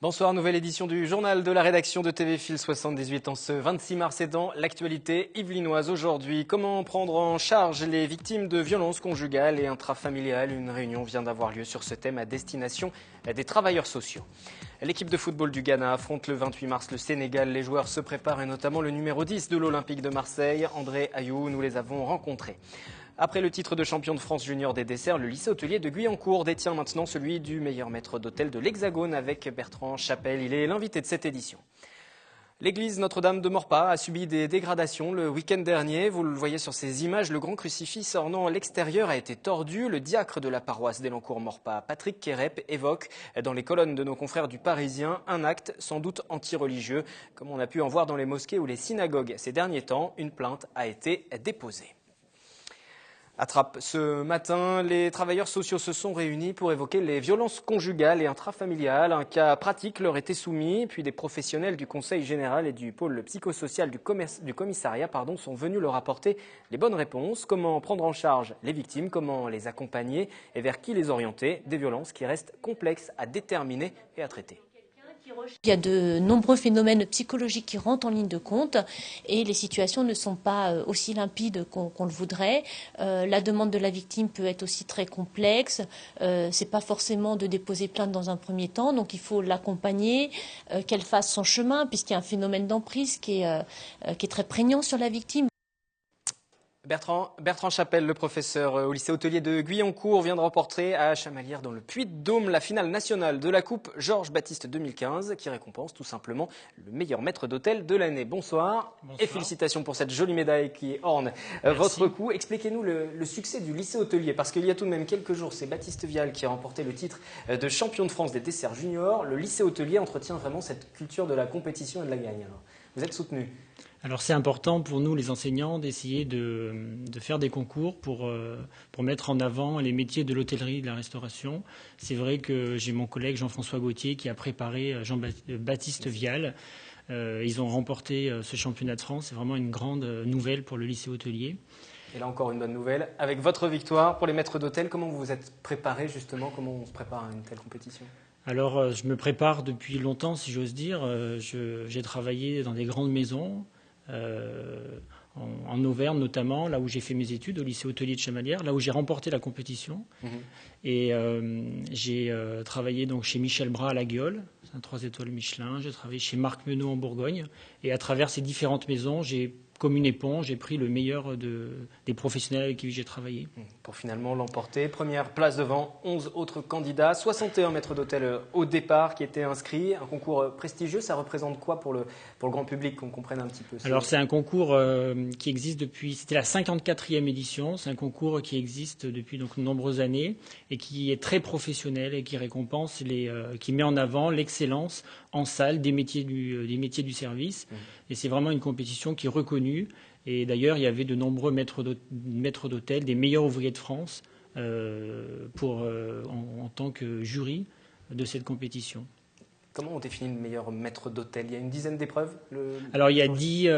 Bonsoir, nouvelle édition du journal de la rédaction de TV Fil 78 en ce 26 mars et dans l'actualité yvelinoise aujourd'hui. Comment prendre en charge les victimes de violences conjugales et intrafamiliales? Une réunion vient d'avoir lieu sur ce thème à destination des travailleurs sociaux. L'équipe de football du Ghana affronte le 28 mars le Sénégal. Les joueurs se préparent et notamment le numéro 10 de l'Olympique de Marseille, André Ayou, nous les avons rencontrés. Après le titre de champion de France junior des desserts, le lycée hôtelier de Guyancourt détient maintenant celui du meilleur maître d'hôtel de l'Hexagone avec Bertrand Chapelle. Il est l'invité de cette édition. L'église Notre-Dame de Maurepas a subi des dégradations le week-end dernier. Vous le voyez sur ces images, le grand crucifix ornant l'extérieur a été tordu. Le diacre de la paroisse d'Elancourt-Maurepas, Patrick Kérep, évoque dans les colonnes de nos confrères du Parisien un acte sans doute anti-religieux. Comme on a pu en voir dans les mosquées ou les synagogues ces derniers temps, une plainte a été déposée. À Trappes, ce matin, les travailleurs sociaux se sont réunis pour évoquer les violences conjugales et intrafamiliales. Un cas pratique leur était soumis, puis des professionnels du Conseil général et du pôle psychosocial du commissariat sont venus leur apporter les bonnes réponses. Comment prendre en charge les victimes, comment les accompagner et vers qui les orienter. Des violences qui restent complexes à déterminer et à traiter. Il y a de nombreux phénomènes psychologiques qui rentrent en ligne de compte et les situations ne sont pas aussi limpides qu'on le voudrait. La demande de la victime peut être aussi très complexe. C'est pas forcément de déposer plainte dans un premier temps, donc il faut l'accompagner, qu'elle fasse son chemin puisqu'il y a un phénomène d'emprise qui est très prégnant sur la victime. Bertrand Chapelle, le professeur au lycée hôtelier de Guyancourt, vient de remporter à Chamalières dans le Puy-de-Dôme la finale nationale de la Coupe Georges Baptiste 2015 qui récompense tout simplement le meilleur maître d'hôtel de l'année. Bonsoir. Et félicitations pour cette jolie médaille qui orne votre coup. Expliquez-nous le succès du lycée hôtelier parce qu'il y a tout de même quelques jours, c'est Baptiste Vial qui a remporté le titre de champion de France des desserts juniors. Le lycée hôtelier entretient vraiment cette culture de la compétition et de la gagne. Alors, vous êtes soutenu? Alors c'est important pour nous les enseignants d'essayer de faire des concours pour mettre en avant les métiers de l'hôtellerie et de la restauration. C'est vrai que j'ai mon collègue Jean-François Gauthier qui a préparé Jean-Baptiste Vial. Ils ont remporté ce championnat de France. C'est vraiment une grande nouvelle pour le lycée hôtelier. Et là encore une bonne nouvelle. Avec votre victoire pour les maîtres d'hôtel, comment vous vous êtes préparé justement? Comment on se prépare à une telle compétition? Alors je me prépare depuis longtemps si j'ose dire. J'ai travaillé dans des grandes maisons. En Auvergne notamment, là où j'ai fait mes études, au lycée hôtelier de Chamalières, là où j'ai remporté la compétition. Et j'ai travaillé donc chez Michel Bras à La Guiole, c'est un 3 étoiles Michelin. J'ai travaillé chez Marc Menot en Bourgogne. Et à travers ces différentes maisons, comme une éponge, j'ai pris le meilleur des professionnels avec qui j'ai travaillé. Pour finalement l'emporter. Première place devant 11 autres candidats, 61 maîtres d'hôtel au départ qui étaient inscrits. Un concours prestigieux, ça représente quoi pour le grand public, qu'on comprenne un petit peu? Alors c'est un concours qui existe c'était la 54e édition. C'est un concours qui existe depuis donc de nombreuses années et qui est très professionnel et qui récompense qui met en avant l'excellence en salle des métiers du service. Et c'est vraiment une compétition qui est reconnue. Et d'ailleurs, il y avait de nombreux maîtres d'hôtel, des meilleurs ouvriers de France, en tant que jury de cette compétition. Comment on définit le meilleur maître d'hôtel? Il y a une dizaine d'épreuves? Alors, il y a 10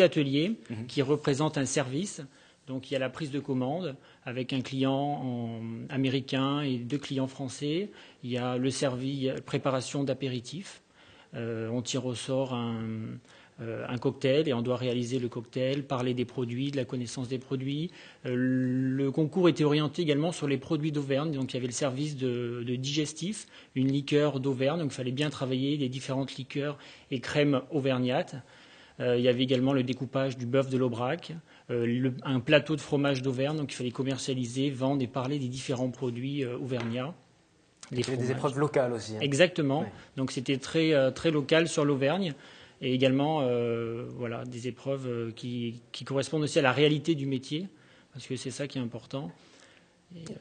ateliers qui représentent un service. Donc, il y a la prise de commande avec un client américain et 2 clients français. Il y a le service, préparation d'apéritifs. On tire au sort un cocktail et on doit réaliser le cocktail, parler des produits, de la connaissance des produits. Le concours était orienté également sur les produits d'Auvergne, donc il y avait le service de digestif, une liqueur d'Auvergne, donc il fallait bien travailler les différentes liqueurs et crèmes auvergnates. Il y avait également le découpage du bœuf de l'Aubrac, un plateau de fromage d'Auvergne, donc il fallait commercialiser, vendre et parler des différents produits auvergnats. Il y avait des épreuves locales aussi. Exactement, ouais. Donc c'était très, très local sur l'Auvergne. Et également des épreuves qui correspondent aussi à la réalité du métier, parce que c'est ça qui est important.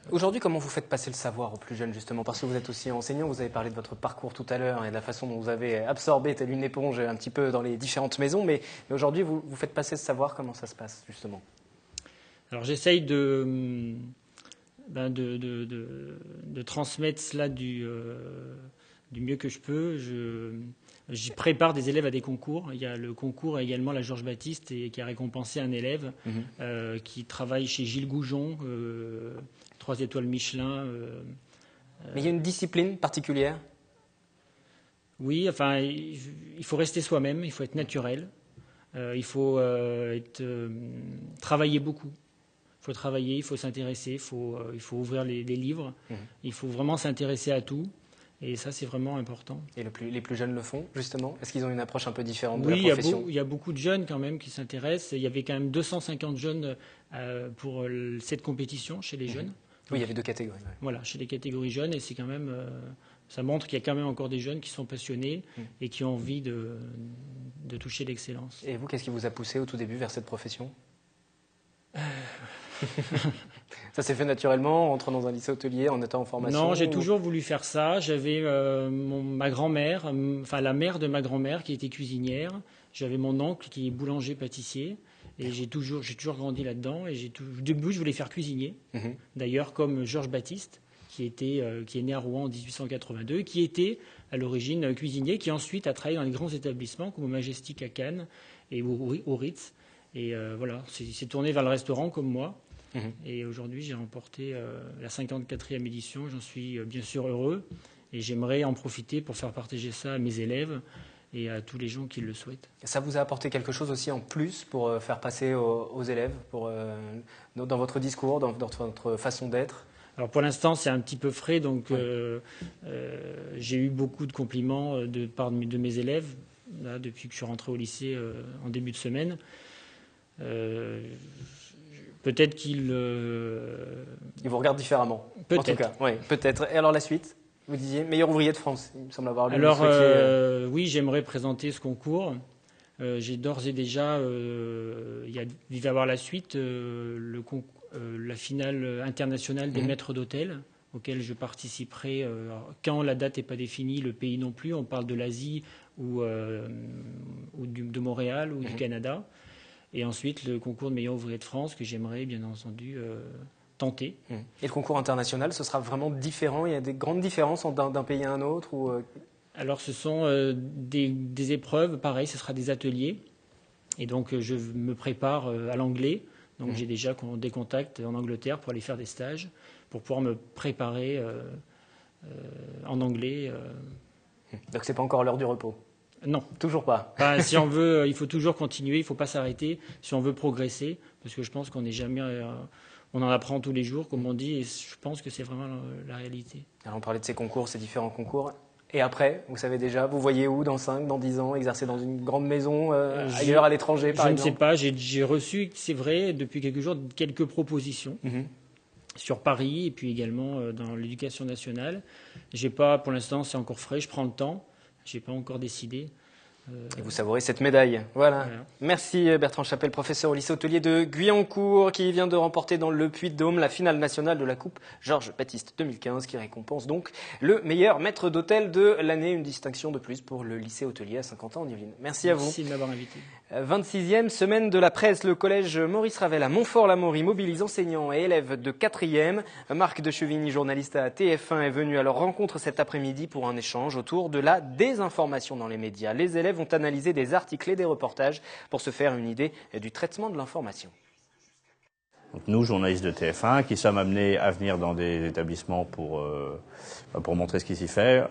Aujourd'hui, comment vous faites passer le savoir aux plus jeunes, justement? Parce que vous êtes aussi enseignant, vous avez parlé de votre parcours tout à l'heure et de la façon dont vous avez absorbé, telle une éponge, un petit peu dans les différentes maisons. Mais aujourd'hui, vous faites passer ce savoir, comment ça se passe, justement? Alors j'essaye de transmettre cela du mieux que je peux. Je prépare des élèves à des concours. Il y a le concours également la Georges Baptiste qui a récompensé un élève qui travaille chez Gilles Goujon, 3 étoiles Michelin. Mais il y a une discipline particulière? Oui, enfin, il faut rester soi-même, il faut être naturel, il faut travailler beaucoup. Il faut travailler, il faut s'intéresser, il faut ouvrir les livres, il faut vraiment s'intéresser à tout. Et ça, c'est vraiment important. Et les plus jeunes le font, justement? Est-ce qu'ils ont une approche un peu différente de la profession? Oui, il y a beaucoup de jeunes quand même qui s'intéressent. Il y avait quand même 250 jeunes pour cette compétition chez les jeunes. Donc, oui, il y avait 2 catégories. Ouais. Voilà, chez les catégories jeunes. Et c'est quand même, ça montre qu'il y a quand même encore des jeunes qui sont passionnés et qui ont envie de toucher l'excellence. Et vous, qu'est-ce qui vous a poussé au tout début vers cette profession? Ça s'est fait naturellement en entrant dans un lycée hôtelier, en étant en formation? Non, j'ai toujours voulu faire ça. J'avais ma grand-mère, enfin la mère de ma grand-mère qui était cuisinière. J'avais mon oncle qui est boulanger-pâtissier. Et j'ai toujours grandi là-dedans. Et au début, je voulais faire cuisinier. D'ailleurs, comme Georges Baptiste, qui est né à Rouen en 1882, qui était à l'origine cuisinier, qui ensuite a travaillé dans les grands établissements comme au Majestic à Cannes et au Ritz. Et voilà, s'est tourné vers le restaurant comme moi. Et aujourd'hui, j'ai remporté la 54e édition. J'en suis bien sûr heureux. Et j'aimerais en profiter pour faire partager ça à mes élèves et à tous les gens qui le souhaitent. Ça vous a apporté quelque chose aussi en plus pour faire passer aux élèves, dans votre discours, dans votre façon d'être? Alors pour l'instant, c'est un petit peu frais. Donc j'ai eu beaucoup de compliments de part de mes élèves là, depuis que je suis rentré au lycée en début de semaine. Peut-être qu'ils Ils vous regardent différemment. Peut-être. En tout cas, oui, peut-être. Et alors la suite? Vous disiez meilleur ouvrier de France. Il me semble avoir lu. Alors oui, j'aimerais présenter ce concours. J'ai d'ores et déjà, il va y avoir la suite, la finale internationale des maîtres d'hôtel, auquel je participerai quand la date n'est pas définie, le pays non plus. On parle de l'Asie ou de Montréal ou du Canada. Et ensuite, le concours de meilleur ouvrier de France que j'aimerais, bien entendu, tenter. Et le concours international, ce sera vraiment différent? Il y a des grandes différences d'un pays à un autre ou Alors, ce sont des épreuves, pareil, ce sera des ateliers. Et donc, je me prépare à l'anglais. Donc, j'ai déjà des contacts en Angleterre pour aller faire des stages, pour pouvoir me préparer en anglais. Donc, c'est pas encore l'heure du repos? Non. Toujours pas. Enfin, si on veut, il faut toujours continuer, il ne faut pas s'arrêter si on veut progresser, parce que je pense qu'on n'est jamais... on en apprend tous les jours, comme on dit, et je pense que c'est vraiment la réalité. Alors, on parlait de ces concours, ces différents concours. Et après, vous savez déjà, vous voyez où dans 5, dans 10 ans, exercer dans une grande maison, ailleurs à l'étranger, par exemple? Je ne sais pas, j'ai reçu, c'est vrai, depuis quelques jours, quelques propositions sur Paris et puis également dans l'éducation nationale. J'ai pas, pour l'instant, c'est encore frais, je prends le temps. Je n'ai pas encore décidé. Et vous savourez cette médaille. Voilà. Merci Bertrand Chapelle, professeur au lycée hôtelier de Guyancourt, qui vient de remporter dans le Puy-de-Dôme la finale nationale de la Coupe Georges Baptiste 2015, qui récompense donc le meilleur maître d'hôtel de l'année. Une distinction de plus pour le lycée hôtelier à Saint-Quentin-en-Yvelines. Merci à vous. Merci de m'avoir invité. 26e semaine de la presse, le collège Maurice Ravel à Montfort-l'Amaury mobilise enseignants et élèves de 4e. Marc de Chevigny, journaliste à TF1, est venu à leur rencontre cet après-midi pour un échange autour de la désinformation dans les médias. Les élèves ont analysé des articles et des reportages pour se faire une idée du traitement de l'information. Donc nous, journalistes de TF1, qui sommes amenés à venir dans des établissements pour montrer ce qui s'y fait,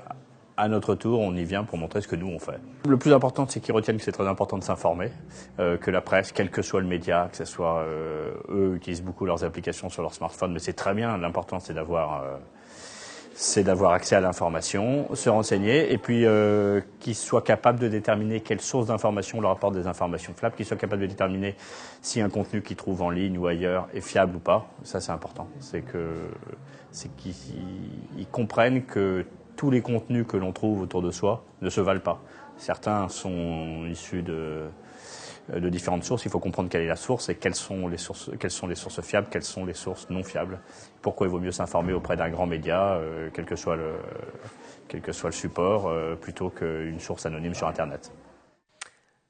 à notre tour, on y vient pour montrer ce que nous, on fait. Le plus important, c'est qu'ils retiennent que c'est très important de s'informer, que la presse, quel que soit le média, que ce soit eux, utilisent beaucoup leurs applications sur leur smartphone, mais c'est très bien. L'important, c'est d'avoir accès à l'information, se renseigner, et puis qu'ils soient capables de déterminer quelle source d'information leur apporte des informations fiables, qu'ils soient capables de déterminer si un contenu qu'ils trouvent en ligne ou ailleurs est fiable ou pas. Ça, c'est important. C'est qu'ils comprennent que tous les contenus que l'on trouve autour de soi ne se valent pas. Certains sont issus de différentes sources. Il faut comprendre quelle est la source et quelles sont les sources fiables, quelles sont les sources non fiables. Pourquoi il vaut mieux s'informer auprès d'un grand média, quel que soit le support, plutôt qu'une source anonyme sur Internet.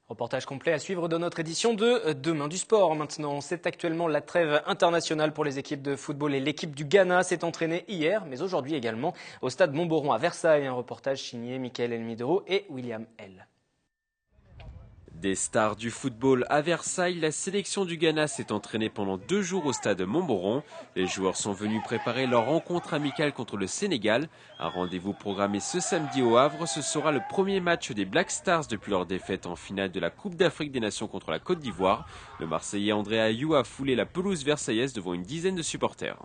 Reportage complet à suivre dans notre édition de Demain du Sport. Maintenant, c'est actuellement la trêve internationale pour les équipes de football et l'équipe du Ghana s'est entraînée hier, mais aujourd'hui également au stade Montboron à Versailles. Un reportage signé Michael Elmidoro et William L. Des stars du football à Versailles, la sélection du Ghana s'est entraînée pendant 2 jours au stade Montboron. Les joueurs sont venus préparer leur rencontre amicale contre le Sénégal. Un rendez-vous programmé ce samedi au Havre. Ce sera le premier match des Black Stars depuis leur défaite en finale de la Coupe d'Afrique des Nations contre la Côte d'Ivoire. Le Marseillais André Ayew a foulé la pelouse versaillaise devant une dizaine de supporters.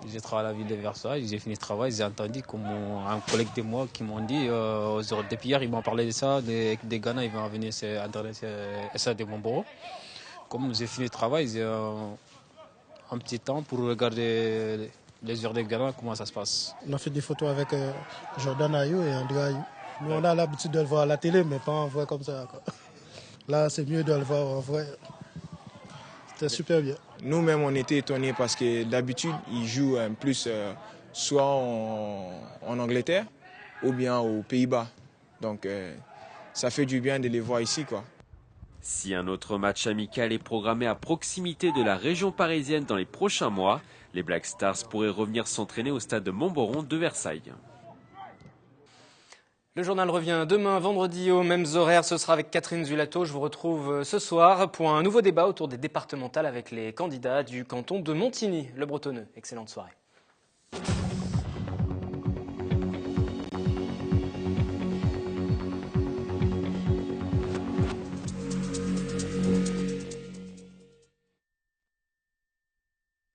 J'ai travaillé à la ville de Versailles, j'ai fini le travail, j'ai entendu comme un collègue de moi qui m'ont dit, depuis hier ils m'ont parlé de ça, des Ghana ils vont venir s'intéresser à ça de Montboron. Comme j'ai fini le travail, j'ai un petit temps pour regarder les joueurs de Ghana, comment ça se passe. On a fait des photos avec Jordan Ayew et André Ayew. Nous on a l'habitude de le voir à la télé mais pas en vrai comme ça, quoi. Là c'est mieux de le voir en vrai. C'était super bien. Nous-mêmes, on était étonnés parce que d'habitude, ils jouent plus soit en Angleterre ou bien aux Pays-Bas. Donc, ça fait du bien de les voir ici, quoi. Si un autre match amical est programmé à proximité de la région parisienne dans les prochains mois, les Black Stars pourraient revenir s'entraîner au stade de Montboron de Versailles. Le journal revient demain, vendredi, aux mêmes horaires. Ce sera avec Catherine Zulato. Je vous retrouve ce soir pour un nouveau débat autour des départementales avec les candidats du canton de Montigny, le Bretonneux. Excellente soirée.